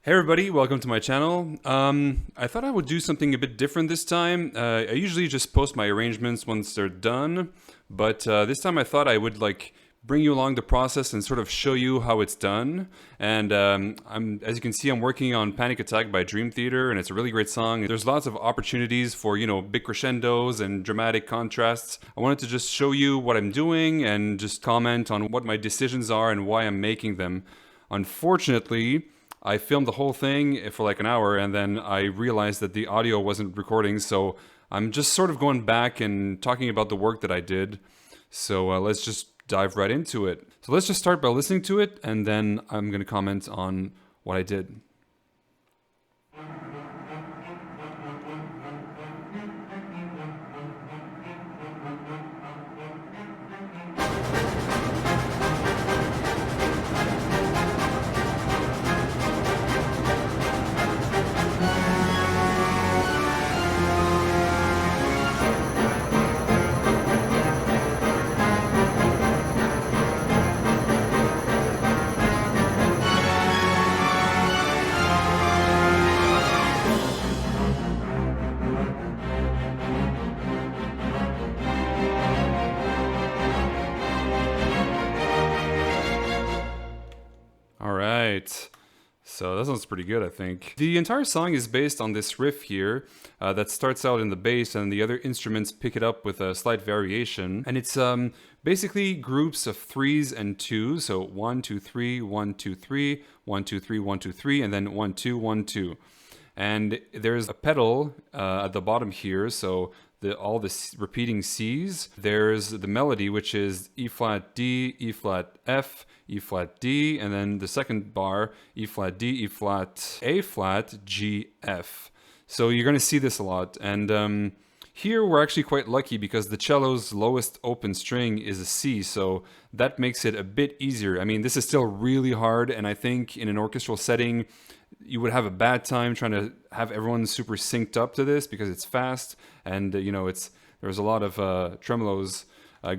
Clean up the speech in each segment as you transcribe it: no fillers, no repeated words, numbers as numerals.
Hey everybody, welcome to my channel. I thought I would do something a bit different this time. I usually just post my arrangements once they're done, but this time I thought I would bring you along the process and sort of show you how it's done. And as you can see, I'm working on Panic Attack by Dream Theater, and it's a really great song. There's lots of opportunities for, big crescendos and dramatic contrasts. I wanted to just show you what I'm doing and just comment on what my decisions are and why I'm making them. Unfortunately, I filmed the whole thing for like an hour and then I realized that the audio wasn't recording, so I'm just sort of going back and talking about the work that I did. So let's just dive right into it. So let's just start by listening to it and then I'm going to comment on what I did. All right. So that sounds pretty good, I think. The entire song is based on this riff here that starts out in the bass and the other instruments pick it up with a slight variation. And it's basically groups of threes and twos. So 1, 2, 3, 1, 2, 3, 1, 2, 3, 1, 2, 3, and then 1, 2, 1, 2. And there's a pedal at the bottom here, so all the repeating C's. There's the melody, which is E flat D, E flat F, E flat D, and then the second bar, E flat D, E flat A flat, G, F. So you're going to see this a lot. And here we're actually quite lucky because the cello's lowest open string is a C, so that makes it a bit easier. I mean, this is still really hard, and I think in an orchestral setting, you would have a bad time trying to have everyone super synced up to this because it's fast and there's a lot of tremolos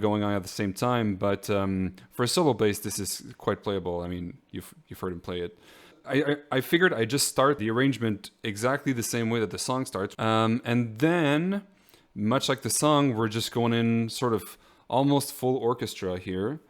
going on at the same time. But for a solo bass, this is quite playable. I mean, you've heard him play it. I figured I'd just start the arrangement exactly the same way that the song starts, and then, much like the song, we're just going in sort of almost full orchestra here.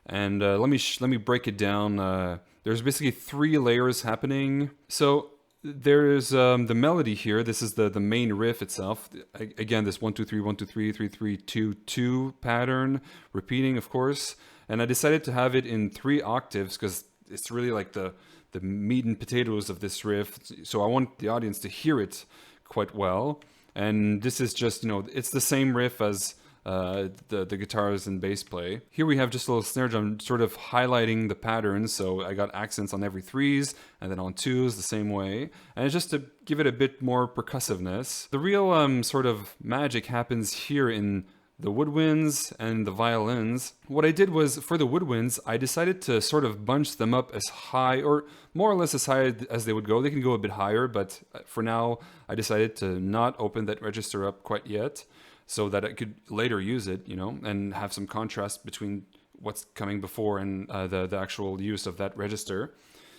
And let me break it down. There's basically 3 layers happening. So there's the melody here. This is the main riff itself. Again, this 1 2 3 1 2 3 3 3 2 2 pattern, repeating, of course. And I decided to have it in 3 octaves because it's really like the meat and potatoes of this riff. So I want the audience to hear it quite well. And this is just, it's the same riff as the guitars and bass play. Here we have just a little snare drum sort of highlighting the patterns, so I got accents on every 3s and then on 2s the same way, and it's just to give it a bit more percussiveness. The real sort of magic happens here in the woodwinds and the violins. What I did was, for the woodwinds, I decided to sort of bunch them up as high, or more or less as high as they would go. They can go a bit higher, but for now I decided to not open that register up quite yet, so that I could later use it, and have some contrast between what's coming before and the actual use of that register.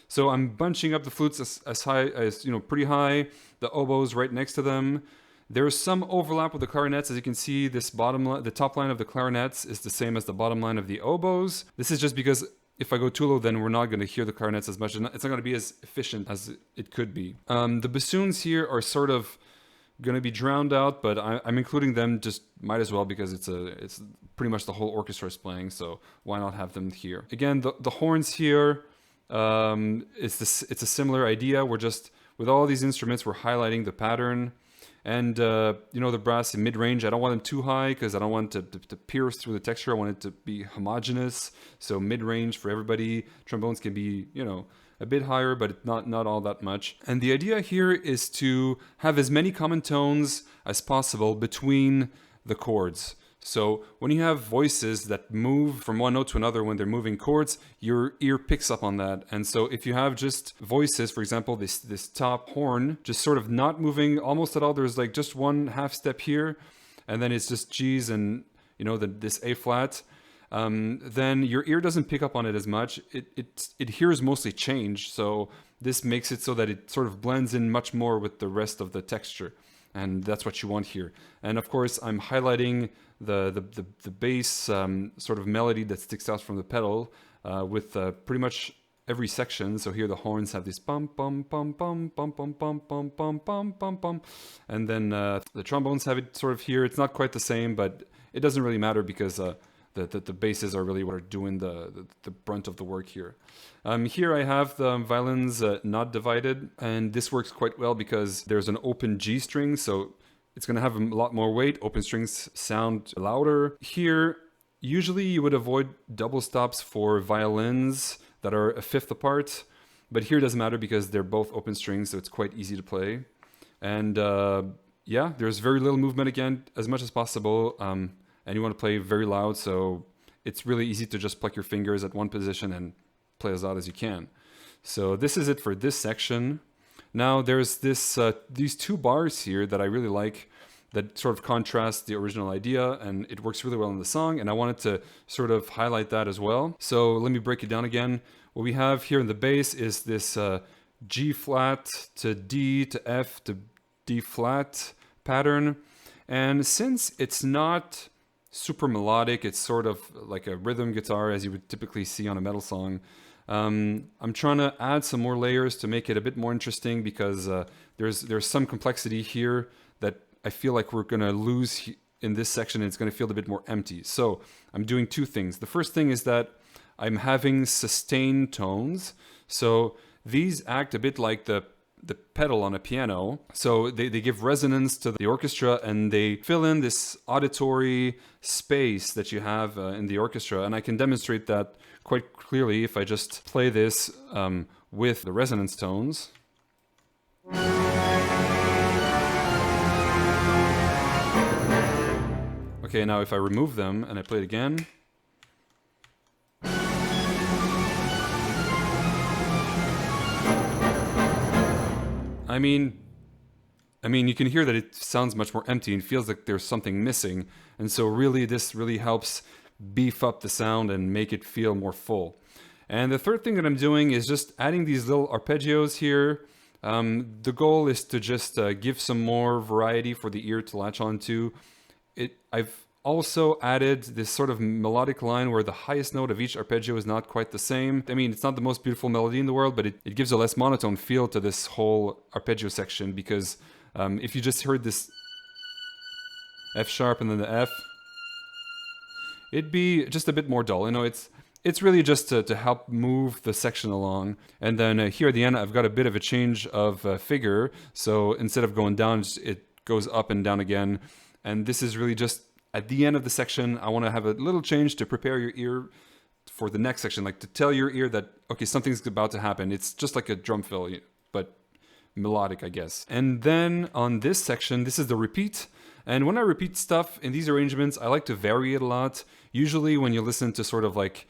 So I'm bunching up the flutes as high as, pretty high, the oboes right next to them. There's some overlap with the clarinets. As you can see, this the top line of the clarinets is the same as the bottom line of the oboes. This is just because if I go too low, then we're not going to hear the clarinets as much. It's not going to be as efficient as it could be. The bassoons here are sort of going to be drowned out, but I'm including them, just might as well, because it's pretty much the whole orchestra is playing, so why not have them here? Again, the horns here, it's a similar idea. We're just, with all these instruments, we're highlighting the pattern. And the brass in mid-range, I don't want them too high because I don't want to pierce through the texture. I want it to be homogeneous, so mid-range for everybody. Trombones can be, a bit higher, but not all that much. And the idea here is to have as many common tones as possible between the chords. So when you have voices that move from one note to another when they're moving chords, your ear picks up on that. And so if you have just voices, for example, this top horn just sort of not moving almost at all, there's like just one half step here, and then it's just G's and this A flat. then your ear doesn't pick up on it as much. It hears mostly change, so this makes it so that it sort of blends in much more with the rest of the texture, and that's what you want here. And of course, I'm highlighting the bass sort of melody that sticks out from the pedal with pretty much every section. So here the horns have this bum bum bum bum bum bum bum bum bum bum bum bum, and then the trombones have it sort of here. It's not quite the same, but it doesn't really matter because the basses are really what are doing the brunt of the work here. Here I have the violins not divided, and this works quite well because there's an open G string, so it's going to have a lot more weight. Open strings sound louder. Here, usually you would avoid double stops for violins that are a fifth apart, but here it doesn't matter because they're both open strings, so it's quite easy to play. And yeah, there's very little movement again, as much as possible. And you want to play very loud, so it's really easy to just pluck your fingers at one position and play as loud as you can. So this is it for this section. Now there's these two bars here that I really like that sort of contrast the original idea, and it works really well in the song, and I wanted to sort of highlight that as well. So let me break it down again. What we have here in the bass is this G flat to D to F to D flat pattern, and since it's not super melodic, it's sort of like a rhythm guitar as you would typically see on a metal song. I'm trying to add some more layers to make it a bit more interesting because there's some complexity here that I feel like we're going to lose in this section, and it's going to feel a bit more empty. So I'm doing two things. The first thing is that I'm having sustained tones. So these act a bit like the pedal on a piano. So they give resonance to the orchestra, and they fill in this auditory space that you have in the orchestra. And I can demonstrate that quite clearly if I just play this with the resonance tones. Okay, now if I remove them and I play it again, I mean, you can hear that it sounds much more empty and feels like there's something missing. And so really, this really helps beef up the sound and make it feel more full. And the third thing that I'm doing is just adding these little arpeggios here. The goal is to just give some more variety for the ear to latch onto. I've also added this sort of melodic line where the highest note of each arpeggio is not quite the same. I mean, it's not the most beautiful melody in the world, but it gives a less monotone feel to this whole arpeggio section, because if you just heard this F sharp and then the F, it'd be just a bit more dull. You know, it's really just to help move the section along. And then here at the end, I've got a bit of a change of figure. So instead of going down, it goes up and down again. And this is really just at the end of the section. I want to have a little change to prepare your ear for the next section, like to tell your ear that, okay, something's about to happen. It's just like a drum fill, but melodic, I guess. And then on this section, this is the repeat. And when I repeat stuff in these arrangements, I like to vary it a lot. Usually when you listen to sort of like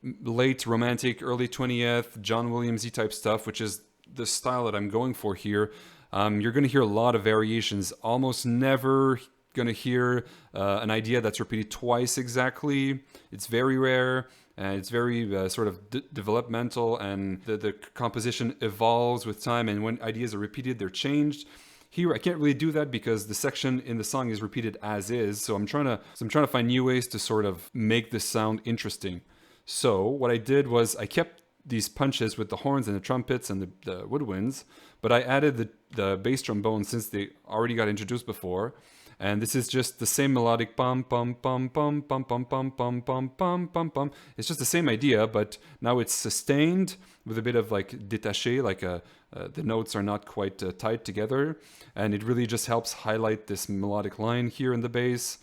late romantic, early 20th, John Williams-y type stuff, which is the style that I'm going for here, you're going to hear a lot of variations. Almost never going to hear an idea that's repeated twice exactly. It's very rare, and it's very sort of developmental, and the composition evolves with time, and when ideas are repeated, they're changed. Here, I can't really do that because the section in the song is repeated as is, so I'm trying to find new ways to sort of make this sound interesting. So what I did was I kept these punches with the horns and the trumpets and the woodwinds, but I added the bass trombone since they already got introduced before. And this is just the same melodic bum bum bum bum bum bum bum bum bum bum bum bum. It's just the same idea, but now it's sustained with a bit of like détaché, like the notes are not quite tied together, and it really just helps highlight this melodic line here in the bass.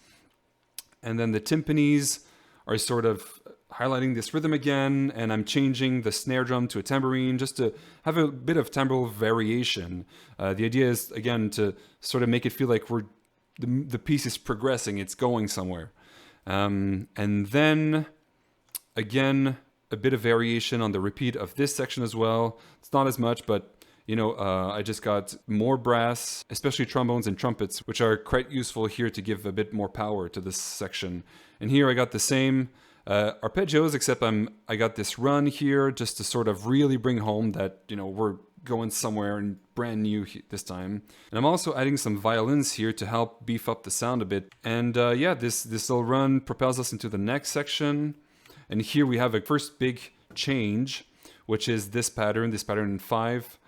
And then the timpanis are sort of highlighting this rhythm again, and I'm changing the snare drum to a tambourine just to have a bit of timbral variation. The idea is, again, to sort of make it feel like the piece is progressing, it's going somewhere. And then, again, a bit of variation on the repeat of this section as well. It's not as much, but I just got more brass, especially trombones and trumpets, which are quite useful here to give a bit more power to this section. And here I got the same arpeggios, except I got this run here just to sort of really bring home that, we're going somewhere and brand new this time. And I'm also adding some violins here to help beef up the sound a bit. And yeah, this little run propels us into the next section. And here we have a first big change, which is this pattern in 5.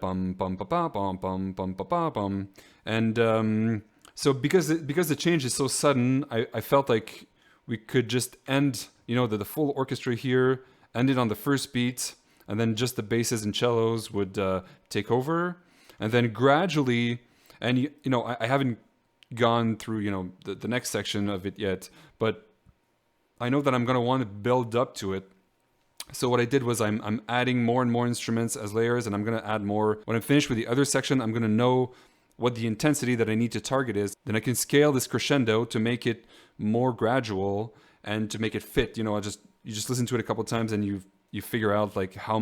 Bum bum ba ba bum bum bum ba ba bum. And so because the change is so sudden, I felt like we could just end, the full orchestra here, end it on the first beat, and then just the basses and cellos would take over, and then gradually, and I haven't gone through the next section of it yet, but I know that I'm gonna want to build up to it. So what I did was I'm adding more and more instruments as layers, and I'm gonna add more. When I'm finished with the other section, I'm gonna know what the intensity that I need to target is. Then I can scale this crescendo to make it more gradual and to make it fit. You just listen to it a couple of times and you figure out like how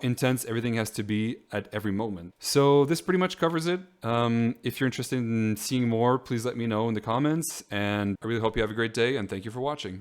intense everything has to be at every moment. So this pretty much covers it. If you're interested in seeing more, please let me know in the comments, and I really hope you have a great day, and thank you for watching.